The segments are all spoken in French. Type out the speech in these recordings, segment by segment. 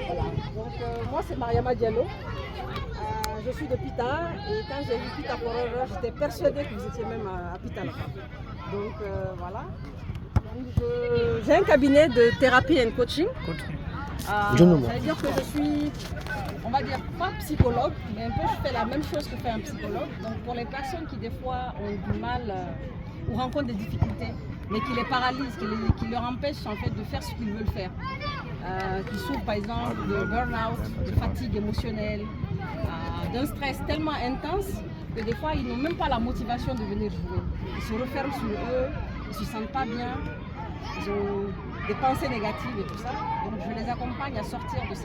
Voilà. Donc moi c'est Mariama Diallo. Je suis de Pita et quand j'ai vu Pita Forever, j'étais persuadée que vous étiez même à Pita là. Donc voilà. J'ai un cabinet de thérapie et coaching. Ça veut dire que je suis, on va dire, pas psychologue, mais un peu je fais la même chose que fait un psychologue. Donc pour les personnes qui des fois ont du mal ou rencontrent des difficultés, mais qui les paralysent, qui leur empêchent en fait de faire ce qu'ils veulent faire. Qui souffrent par exemple de burn-out, de fatigue émotionnelle, d'un stress tellement intense que des fois ils n'ont même pas la motivation de venir jouer. Ils se referment sur eux, ils ne se sentent pas bien, ils ont des pensées négatives et tout ça. Donc je les accompagne à sortir de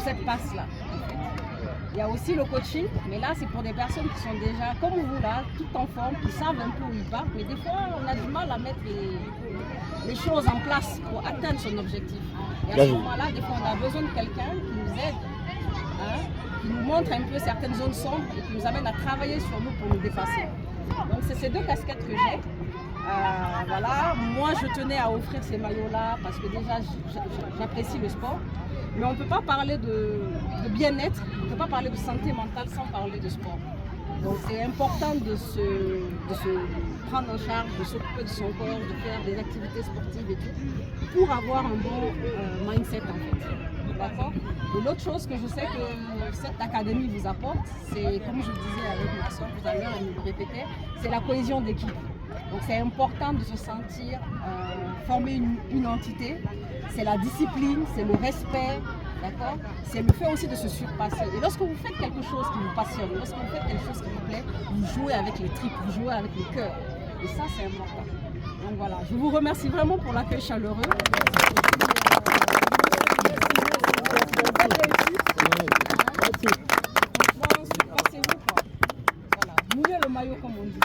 cette passe-là. En fait. Il y a aussi le coaching, mais là c'est pour des personnes qui sont déjà comme vous là, toutes en forme, qui savent un peu où ils partent, mais des fois on a du mal à mettre les choses en place pour atteindre son objectif. Et à ce moment-là, des fois on a besoin de quelqu'un qui nous aide, qui nous montre un peu certaines zones sombres et qui nous amène à travailler sur nous pour nous dépasser. Donc c'est ces deux casquettes que j'ai. Voilà, moi je tenais à offrir ces maillots-là parce que déjà j'apprécie le sport. Mais on ne peut pas parler de bien-être, on ne peut pas parler de santé mentale sans parler de sport. Donc c'est important de se prendre en charge, de s'occuper de son corps, de faire des activités sportives et tout, pour avoir un bon mindset en fait. D'accord? Et l'autre chose que je sais que cette académie vous apporte, c'est comme je disais avec ma soeur tout à l'heure, elle me répétait, c'est la cohésion d'équipe. Donc c'est important de se sentir former une entité. C'est la discipline, c'est le respect, d'accord? C'est le fait aussi de se surpasser. Et lorsque vous faites quelque chose qui vous passionne, lorsque vous faites quelque chose qui vous plaît, vous jouez avec les tripes, vous jouez avec le cœur. Et ça, c'est important. Donc voilà, je vous remercie vraiment pour l'accueil chaleureux. Mouillez le maillot comme on dit.